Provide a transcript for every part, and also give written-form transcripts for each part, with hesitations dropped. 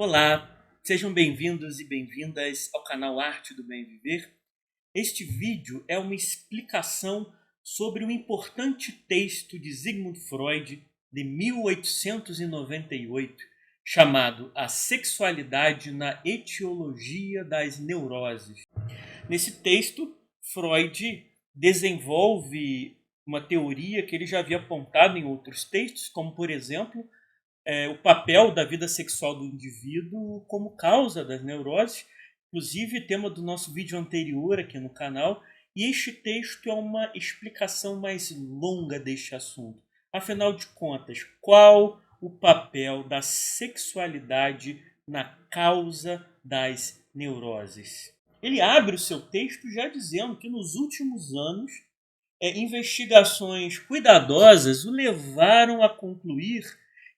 Olá, sejam bem-vindos e bem-vindas ao canal Arte do Bem Viver. Este vídeo é uma explicação sobre um importante texto de Sigmund Freud de 1898, chamado A Sexualidade na Etiologia das Neuroses. Nesse texto, Freud desenvolve uma teoria que ele já havia apontado em outros textos, como, por exemplo, o papel da vida sexual do indivíduo como causa das neuroses, inclusive tema do nosso vídeo anterior aqui no canal, e este texto é uma explicação mais longa deste assunto. Afinal de contas, qual o papel da sexualidade na causa das neuroses? Ele abre o seu texto já dizendo que nos últimos anos investigações cuidadosas o levaram a concluir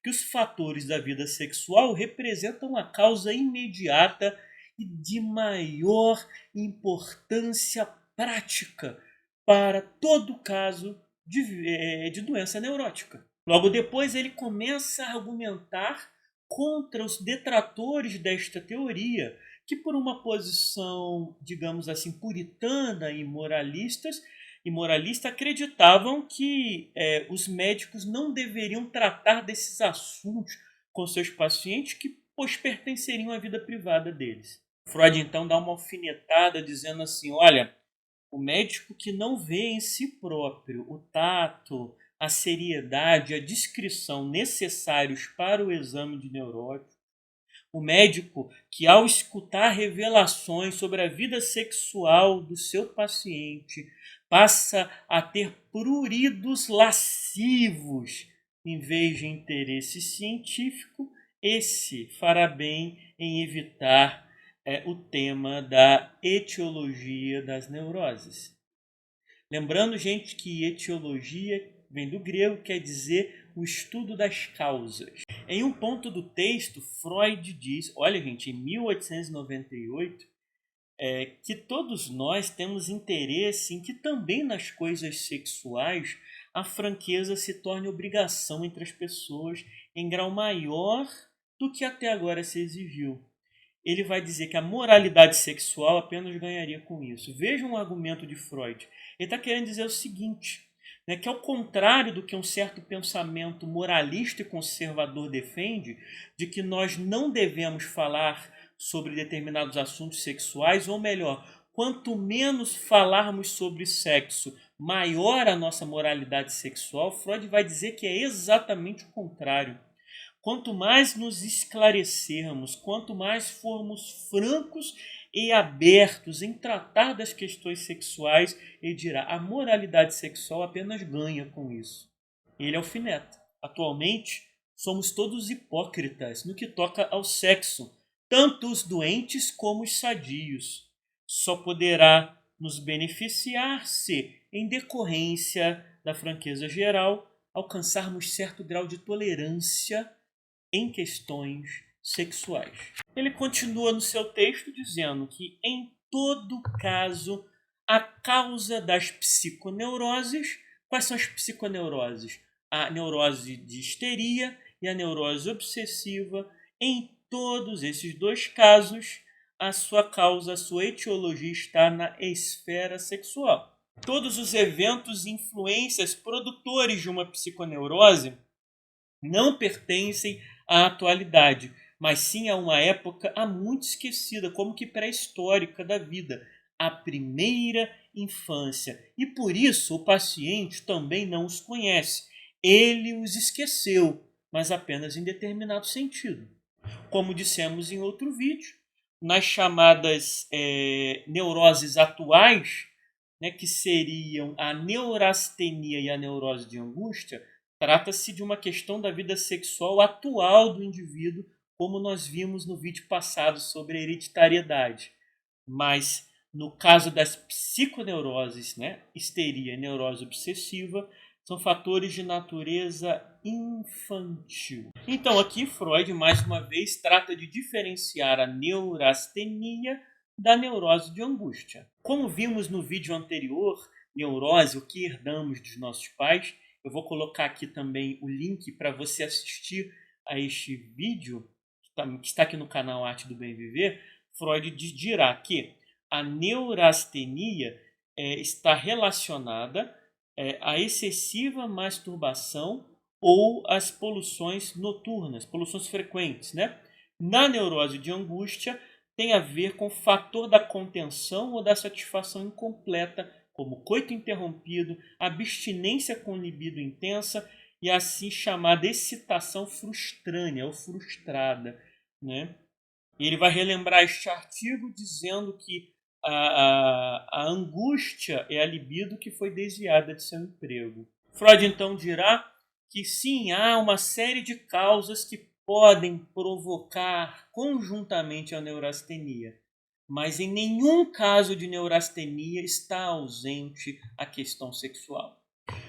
que os fatores da vida sexual representam a causa imediata e de maior importância prática para todo caso de doença neurótica. Logo depois, ele começa a argumentar contra os detratores desta teoria, que por uma posição, digamos assim, puritana e moralista acreditavam que os médicos não deveriam tratar desses assuntos com seus pacientes, que pois pertenceriam à vida privada deles. Freud então dá uma alfinetada dizendo assim: olha, o médico que não vê em si próprio o tato, a seriedade, a discrição necessários para o exame de neurótico, o médico que, ao escutar revelações sobre a vida sexual do seu paciente, passa a ter pruridos lascivos em vez de interesse científico, esse fará bem em evitar o tema da etiologia das neuroses. Lembrando, gente, que etiologia vem do grego, quer dizer o estudo das causas. Em um ponto do texto, Freud diz, olha, gente, em 1898, que todos nós temos interesse em que também nas coisas sexuais a franqueza se torne obrigação entre as pessoas em grau maior do que até agora se exigiu. Ele vai dizer que a moralidade sexual apenas ganharia com isso. Veja um argumento de Freud. Ele está querendo dizer o seguinte, que ao contrário do que um certo pensamento moralista e conservador defende, de que nós não devemos falar sobre determinados assuntos sexuais, ou melhor, quanto menos falarmos sobre sexo, maior a nossa moralidade sexual, Freud vai dizer que é exatamente o contrário. Quanto mais nos esclarecermos, quanto mais formos francos e abertos em tratar das questões sexuais, ele dirá: a moralidade sexual apenas ganha com isso. Ele alfineta. Atualmente, somos todos hipócritas no que toca ao sexo, tanto os doentes como os sadios. Só poderá nos beneficiar se, em decorrência da franqueza geral, alcançarmos certo grau de tolerância em questões sexuais. Ele continua no seu texto dizendo que, em todo caso, a causa das psiconeuroses, quais são as psiconeuroses? A neurose de histeria e a neurose obsessiva. Em todos esses dois casos, a sua causa, a sua etiologia está na esfera sexual. Todos os eventos e influências produtores de uma psiconeurose não pertencem à atualidade, mas sim a uma época há muito esquecida, como que pré-histórica da vida, a primeira infância. E por isso o paciente também não os conhece. Ele os esqueceu, mas apenas em determinado sentido. Como dissemos em outro vídeo, nas chamadas neuroses atuais, que seriam a neurastenia e a neurose de angústia, trata-se de uma questão da vida sexual atual do indivíduo, como nós vimos no vídeo passado sobre a hereditariedade. Mas no caso das psiconeuroses, histeria e neurose obsessiva, são fatores de natureza infantil. Então aqui Freud, mais uma vez, trata de diferenciar a neurastenia da neurose de angústia. Como vimos no vídeo anterior, neurose, o que herdamos dos nossos pais, eu vou colocar aqui também o link para você assistir a este vídeo, que está aqui no canal Arte do Bem Viver, Freud dirá que a neurastenia está relacionada à excessiva masturbação ou às poluições noturnas, poluições frequentes, né? Na neurose de angústia, tem a ver com o fator da contenção ou da satisfação incompleta, como coito interrompido, abstinência com libido intensa e assim chamada excitação frustrânea ou frustrada, né? E ele vai relembrar este artigo dizendo que a angústia é a libido que foi desviada de seu emprego. Freud então dirá que sim, há uma série de causas que podem provocar conjuntamente a neurastenia, mas em nenhum caso de neurastenia está ausente a questão sexual.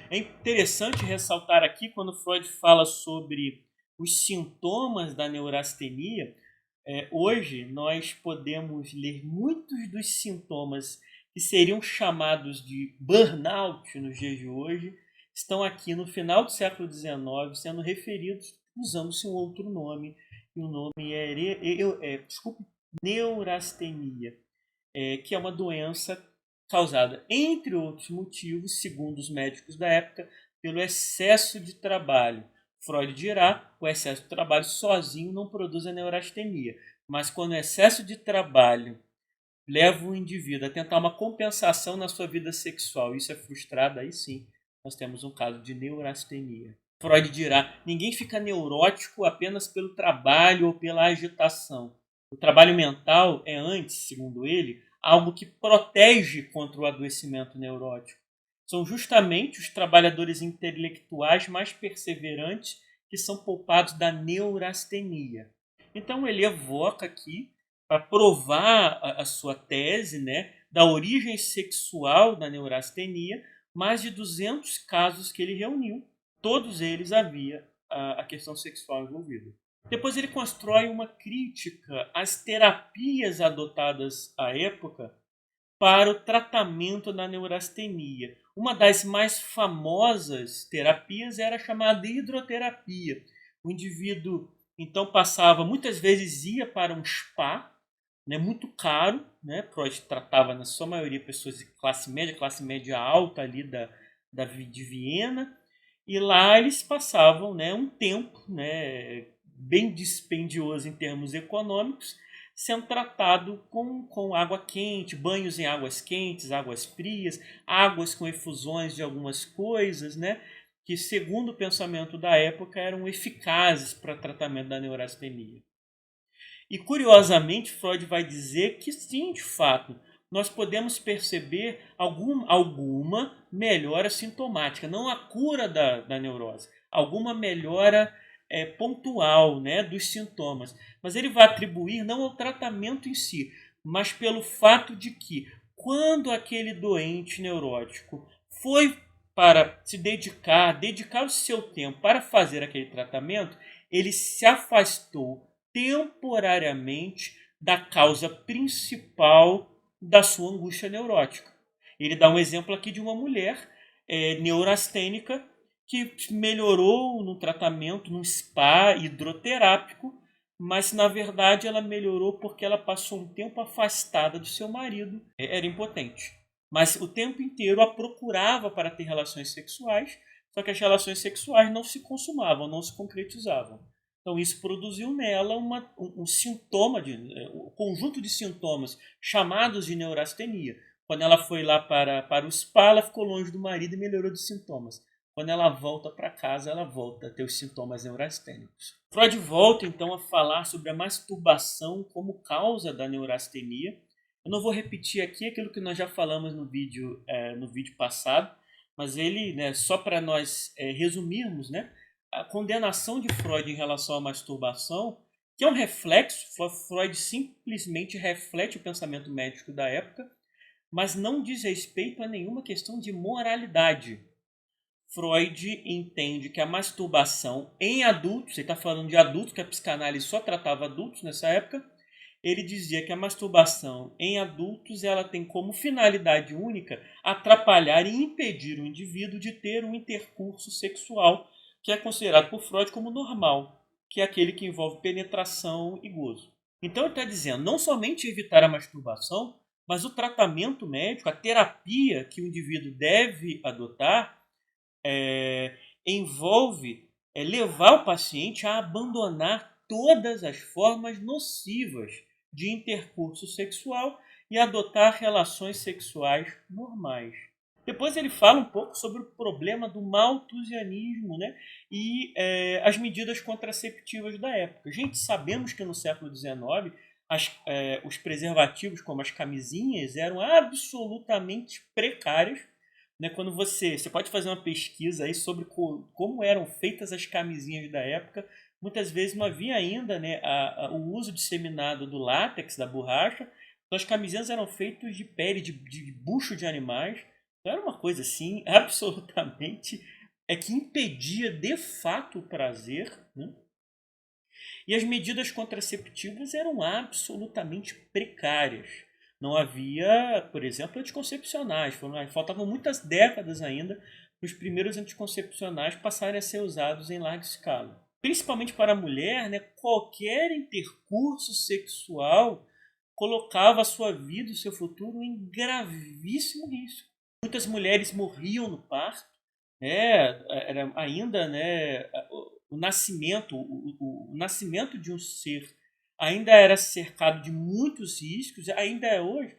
É interessante ressaltar aqui, quando Freud fala sobre os sintomas da neurastenia, hoje nós podemos ler muitos dos sintomas que seriam chamados de burnout nos dias de hoje, estão aqui no final do século XIX sendo referidos usando-se um outro nome, e o nome neurastenia, que é uma doença causada, entre outros motivos, segundo os médicos da época, pelo excesso de trabalho. Freud dirá, o excesso de trabalho sozinho não produz a neurastenia, mas quando o excesso de trabalho leva o indivíduo a tentar uma compensação na sua vida sexual, isso é frustrado, aí sim, nós temos um caso de neurastenia. Freud dirá, ninguém fica neurótico apenas pelo trabalho ou pela agitação. O trabalho mental é antes, segundo ele, algo que protege contra o adoecimento neurótico. São justamente os trabalhadores intelectuais mais perseverantes que são poupados da neurastenia. Então ele evoca aqui, para provar a sua tese, né, da origem sexual da neurastenia, mais de 200 casos que ele reuniu. Todos eles havia a questão sexual envolvida. Depois ele constrói uma crítica às terapias adotadas à época para o tratamento da neurastenia. Uma das mais famosas terapias era chamada hidroterapia. O indivíduo então passava, muitas vezes ia para um spa, né, muito caro, né? Freud tratava na sua maioria pessoas de classe média alta ali de Viena, e lá eles passavam, né, um tempo, né, bem dispendioso em termos econômicos, sendo tratado com água quente, banhos em águas quentes, águas frias, águas com efusões de algumas coisas, né, que segundo o pensamento da época eram eficazes para tratamento da neurastenia. E curiosamente Freud vai dizer que sim, de fato, nós podemos perceber alguma melhora sintomática, não a cura da neurose, alguma melhora pontual, né, dos sintomas. Mas ele vai atribuir não ao tratamento em si, mas pelo fato de que quando aquele doente neurótico foi para se dedicar o seu tempo para fazer aquele tratamento, ele se afastou temporariamente da causa principal da sua angústia neurótica. Ele dá um exemplo aqui de uma mulher neurastênica que melhorou no tratamento, num spa hidroterápico, mas na verdade ela melhorou porque ela passou um tempo afastada do seu marido, era impotente. Mas o tempo inteiro a procurava para ter relações sexuais, só que as relações sexuais não se consumavam, não se concretizavam. Então isso produziu nela um sintoma, um conjunto de sintomas chamados de neurastenia. Quando ela foi lá para o spa, ela ficou longe do marido e melhorou dos sintomas. Quando ela volta para casa, ela volta a ter os sintomas neurastênicos. Freud volta então a falar sobre a masturbação como causa da neurastenia. Eu não vou repetir aqui aquilo que nós já falamos no vídeo passado, mas ele, né, só para nós resumirmos, né, a condenação de Freud em relação à masturbação, que é um reflexo, Freud simplesmente reflete o pensamento médico da época, mas não diz respeito a nenhuma questão de moralidade. Freud entende que a masturbação em adultos, ele está falando de adultos, que a psicanálise só tratava adultos nessa época, ele dizia que a masturbação em adultos ela tem como finalidade única atrapalhar e impedir o indivíduo de ter um intercurso sexual que é considerado por Freud como normal. que é aquele que envolve penetração e gozo. Então ele está dizendo não somente evitar a masturbação, mas o tratamento médico, a terapia que o indivíduo deve adotar, envolve levar o paciente a abandonar todas as formas nocivas de intercurso sexual e adotar relações sexuais normais. Depois ele fala um pouco sobre o problema do malthusianismo, né? E as medidas contraceptivas da época. Gente, sabemos que no século XIX os preservativos, como as camisinhas, eram absolutamente precários, né? Quando você pode fazer uma pesquisa aí sobre como eram feitas as camisinhas da época. Muitas vezes não havia ainda, né, o uso disseminado do látex, da borracha. Então as camisinhas eram feitas de pele, de bucho de animais. Então era uma coisa assim, absolutamente, que impedia de fato o prazer, né? E as medidas contraceptivas eram absolutamente precárias. Não havia, por exemplo, anticoncepcionais. Faltavam muitas décadas ainda para os primeiros anticoncepcionais passarem a ser usados em larga escala. Principalmente para a mulher, né, qualquer intercurso sexual colocava a sua vida e o seu futuro em gravíssimo risco. Muitas mulheres morriam no parto, era ainda, né, o nascimento, o nascimento de um ser ainda era cercado de muitos riscos, ainda é hoje.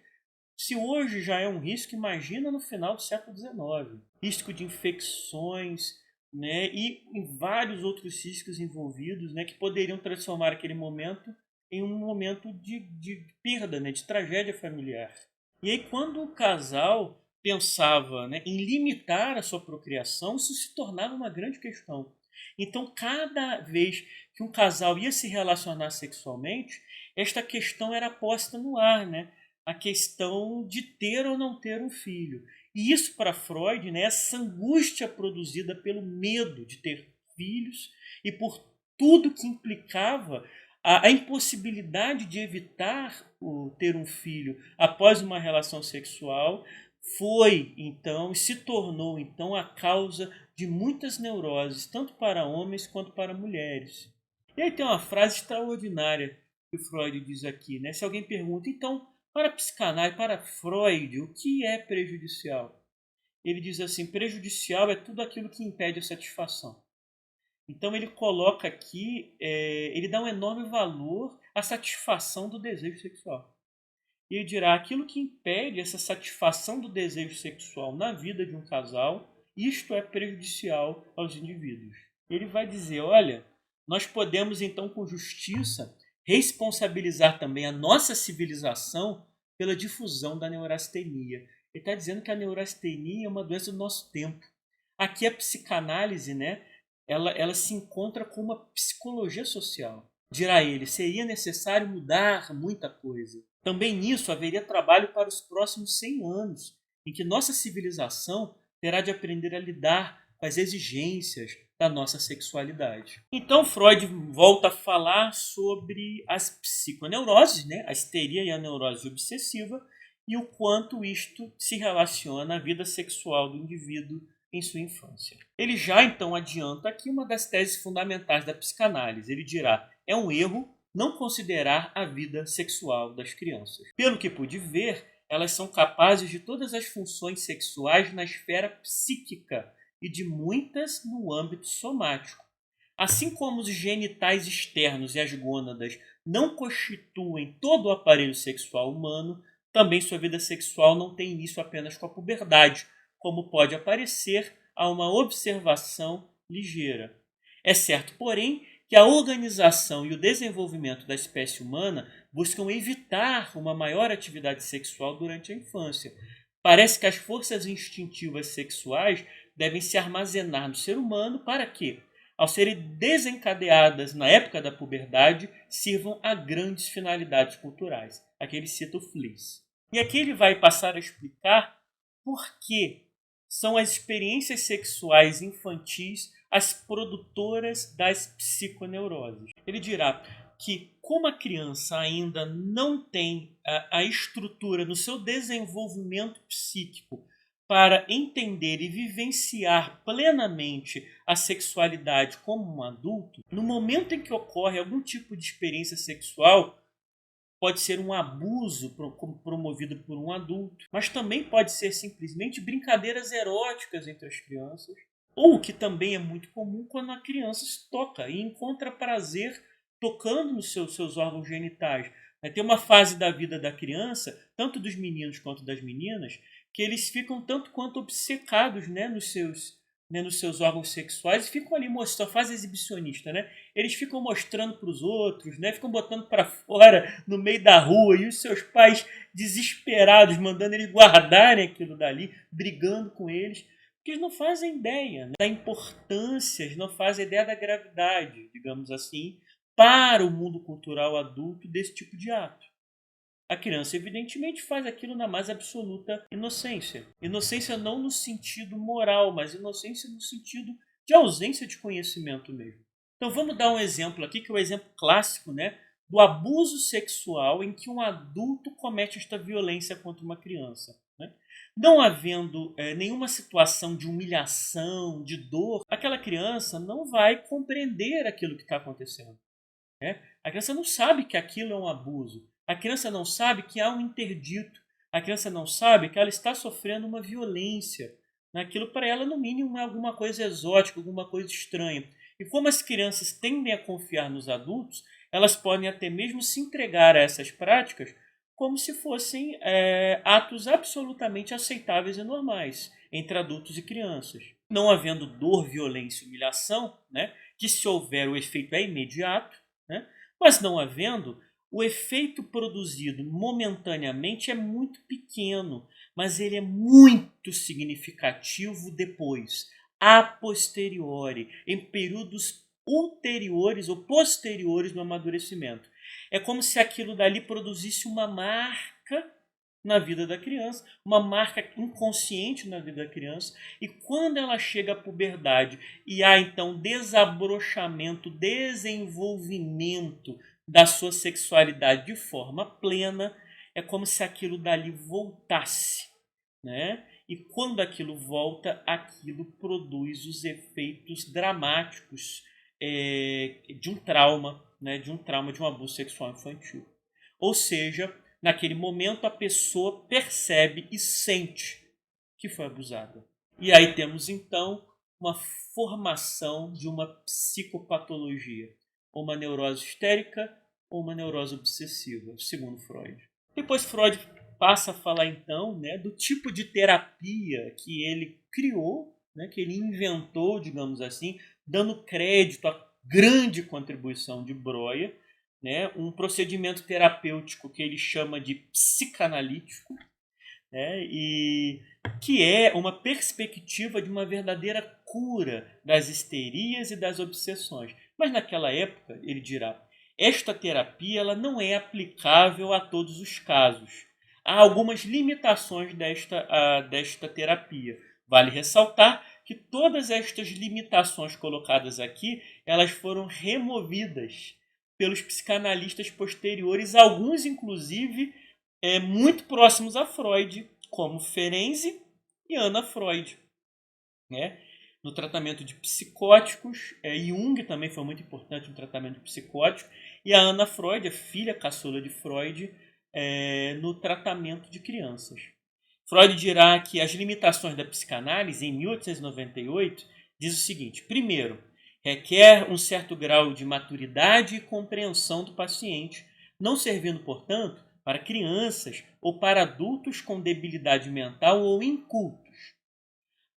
Se hoje já é um risco, imagina no final do século XIX. Risco de infecções, né, e em vários outros riscos envolvidos, né, que poderiam transformar aquele momento em um momento de perda, né, de tragédia familiar. E aí quando o casal pensava, né, em limitar a sua procriação, isso se tornava uma grande questão. Então, cada vez que um casal ia se relacionar sexualmente, esta questão era posta no ar, né? A questão de ter ou não ter um filho. E isso para Freud, né, essa angústia produzida pelo medo de ter filhos e por tudo que implicava a impossibilidade de evitar ter um filho após uma relação sexual, foi então e se tornou então a causa de muitas neuroses, tanto para homens quanto para mulheres. E aí tem uma frase extraordinária que o Freud diz aqui, né? Se alguém pergunta, então, para a psicanálise, para Freud, o que é prejudicial? Ele diz assim, prejudicial é tudo aquilo que impede a satisfação. Então ele coloca aqui, ele dá um enorme valor à satisfação do desejo sexual. E ele dirá, aquilo que impede essa satisfação do desejo sexual na vida de um casal, isto é prejudicial aos indivíduos. Ele vai dizer, olha, nós podemos então com justiça responsabilizar também a nossa civilização pela difusão da neurastenia. Ele está dizendo que a neurastenia é uma doença do nosso tempo. Aqui a psicanálise, né, ela se encontra com uma psicologia social. Dirá ele, seria necessário mudar muita coisa. Também nisso haveria trabalho para os próximos 100 anos, em que nossa civilização terá de aprender a lidar com as exigências da nossa sexualidade. Então Freud volta a falar sobre as psiconeuroses, né? A histeria e a neurose obsessiva, e o quanto isto se relaciona à vida sexual do indivíduo em sua infância. Ele já então adianta aqui uma das teses fundamentais da psicanálise. Ele dirá, é um erro não considerar a vida sexual das crianças. Pelo que pude ver, elas são capazes de todas as funções sexuais na esfera psíquica e de muitas no âmbito somático. Assim como os genitais externos e as gônadas não constituem todo o aparelho sexual humano, também sua vida sexual não tem início apenas com a puberdade, como pode aparecer a uma observação ligeira. É certo, porém, que a organização e o desenvolvimento da espécie humana buscam evitar uma maior atividade sexual durante a infância. Parece que as forças instintivas sexuais devem se armazenar no ser humano para que, ao serem desencadeadas na época da puberdade, sirvam a grandes finalidades culturais. Aqui ele cita o Fliess. E aqui ele vai passar a explicar por que são as experiências sexuais infantis as produtoras das psiconeuroses. Ele dirá que, como a criança ainda não tem a estrutura no seu desenvolvimento psíquico para entender e vivenciar plenamente a sexualidade como um adulto, no momento em que ocorre algum tipo de experiência sexual, pode ser um abuso promovido por um adulto, mas também pode ser simplesmente brincadeiras eróticas entre as crianças, ou o que também é muito comum quando a criança se toca e encontra prazer tocando nos seus órgãos genitais. Tem uma fase da vida da criança, tanto dos meninos quanto das meninas, que eles ficam tanto quanto obcecados, nos seus órgãos sexuais e ficam ali mostrando, a fase exibicionista, né? Eles ficam mostrando para os outros, né? Ficam botando para fora no meio da rua e os seus pais desesperados, mandando eles guardarem aquilo dali, brigando com eles, porque eles não fazem ideia, né, da importância, eles não fazem ideia da gravidade, digamos assim, para o mundo cultural adulto desse tipo de ato. A criança, evidentemente, faz aquilo na mais absoluta inocência. Inocência não no sentido moral, mas inocência no sentido de ausência de conhecimento mesmo. Então vamos dar um exemplo aqui, que é o exemplo clássico, né, do abuso sexual em que um adulto comete esta violência contra uma criança. Né? Não havendo nenhuma situação de humilhação, de dor, aquela criança não vai compreender aquilo que está acontecendo. Né? A criança não sabe que aquilo é um abuso. A criança não sabe que há um interdito. A criança não sabe que ela está sofrendo uma violência. Aquilo para ela, no mínimo, é alguma coisa exótica, alguma coisa estranha. E como as crianças tendem a confiar nos adultos, elas podem até mesmo se entregar a essas práticas como se fossem atos absolutamente aceitáveis e normais entre adultos e crianças. Não havendo dor, violência e humilhação, né, que se houver o efeito é imediato, né, mas não havendo, o efeito produzido momentaneamente é muito pequeno, mas ele é muito significativo depois, a posteriori, em períodos ulteriores ou posteriores no amadurecimento. É como se aquilo dali produzisse uma marca na vida da criança, uma marca inconsciente na vida da criança, e quando ela chega à puberdade e há então desabrochamento, desenvolvimento da sua sexualidade de forma plena, é como se aquilo dali voltasse, né? E quando aquilo volta, aquilo produz os efeitos dramáticos de um trauma, né? De um abuso sexual infantil. Ou seja, naquele momento a pessoa percebe e sente que foi abusada. E aí temos então uma formação de uma psicopatologia, ou uma neurose histérica ou uma neurose obsessiva, segundo Freud. Depois Freud passa a falar então, né, do tipo de terapia que ele criou, né, que ele inventou, digamos assim, dando crédito à grande contribuição de Breuer, né, um procedimento terapêutico que ele chama de psicanalítico, né, e que é uma perspectiva de uma verdadeira cura das histerias e das obsessões. Mas naquela época, ele dirá, esta terapia ela não é aplicável a todos os casos. Há algumas limitações desta terapia. Vale ressaltar que todas estas limitações colocadas aqui, elas foram removidas pelos psicanalistas posteriores, alguns inclusive muito próximos a Freud, como Ferenczi e Anna Freud. Né? No tratamento de psicóticos, Jung também foi muito importante no tratamento de psicóticos, e a Anna Freud, a filha caçula de Freud, no tratamento de crianças. Freud dirá que as limitações da psicanálise, em 1898, diz o seguinte: primeiro, requer um certo grau de maturidade e compreensão do paciente, não servindo, portanto, para crianças ou para adultos com debilidade mental ou incultos.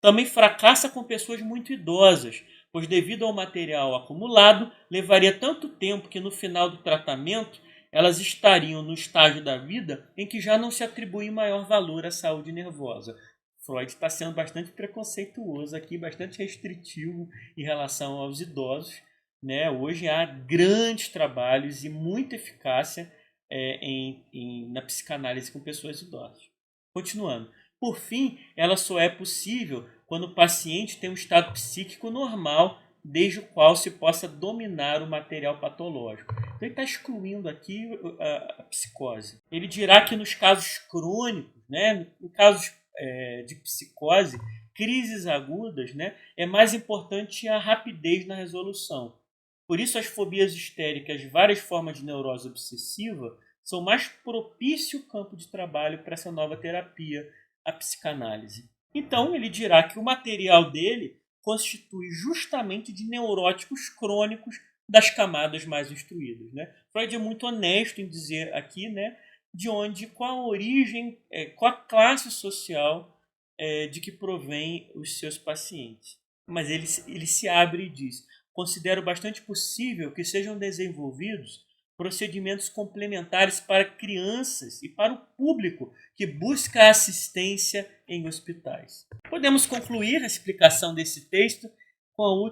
Também fracassa com pessoas muito idosas, pois devido ao material acumulado, levaria tanto tempo que no final do tratamento elas estariam no estágio da vida em que já não se atribui maior valor à saúde nervosa. Freud está sendo bastante preconceituoso aqui, bastante restritivo em relação aos idosos. Né? Hoje há grandes trabalhos e muita eficácia na psicanálise com pessoas idosas. Continuando. Por fim, ela só é possível quando o paciente tem um estado psíquico normal, desde o qual se possa dominar o material patológico. Então, ele está excluindo aqui a psicose. Ele dirá que nos casos crônicos, né, em casos de psicose, crises agudas, né, é mais importante a rapidez na resolução. Por isso, as fobias histéricas, várias formas de neurose obsessiva, são mais propício campo de trabalho para essa nova terapia, a psicanálise. Então, ele dirá que o material dele constitui justamente de neuróticos crônicos das camadas mais instruídas. Né? Freud é muito honesto em dizer aqui, né, de onde, qual a origem, qual a classe social de que provém os seus pacientes. Mas ele se abre e diz: considero bastante possível que sejam desenvolvidos procedimentos complementares para crianças e para o público que busca assistência em hospitais. Podemos concluir a explicação desse texto com o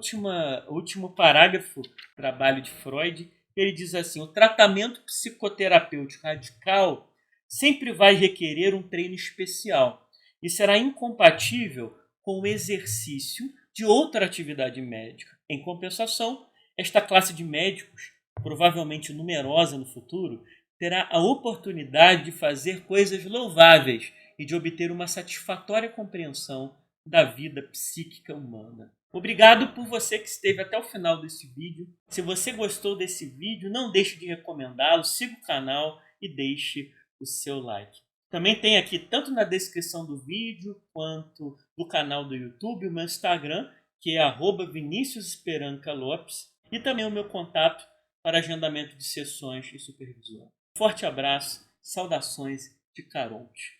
último parágrafo do trabalho de Freud. Ele diz assim: o tratamento psicoterapêutico radical sempre vai requerer um treino especial e será incompatível com o exercício de outra atividade médica. Em compensação, esta classe de médicos, provavelmente numerosa no futuro, terá a oportunidade de fazer coisas louváveis e de obter uma satisfatória compreensão da vida psíquica humana. Obrigado por você que esteve até o final desse vídeo. Se você gostou desse vídeo, não deixe de recomendá-lo, siga o canal e deixe o seu like. Também tem aqui, tanto na descrição do vídeo quanto do canal do YouTube, o meu Instagram, que é @ViniciusEsperancaLopes, e também o meu contato para agendamento de sessões e supervisão. Forte abraço, saudações de Caronte.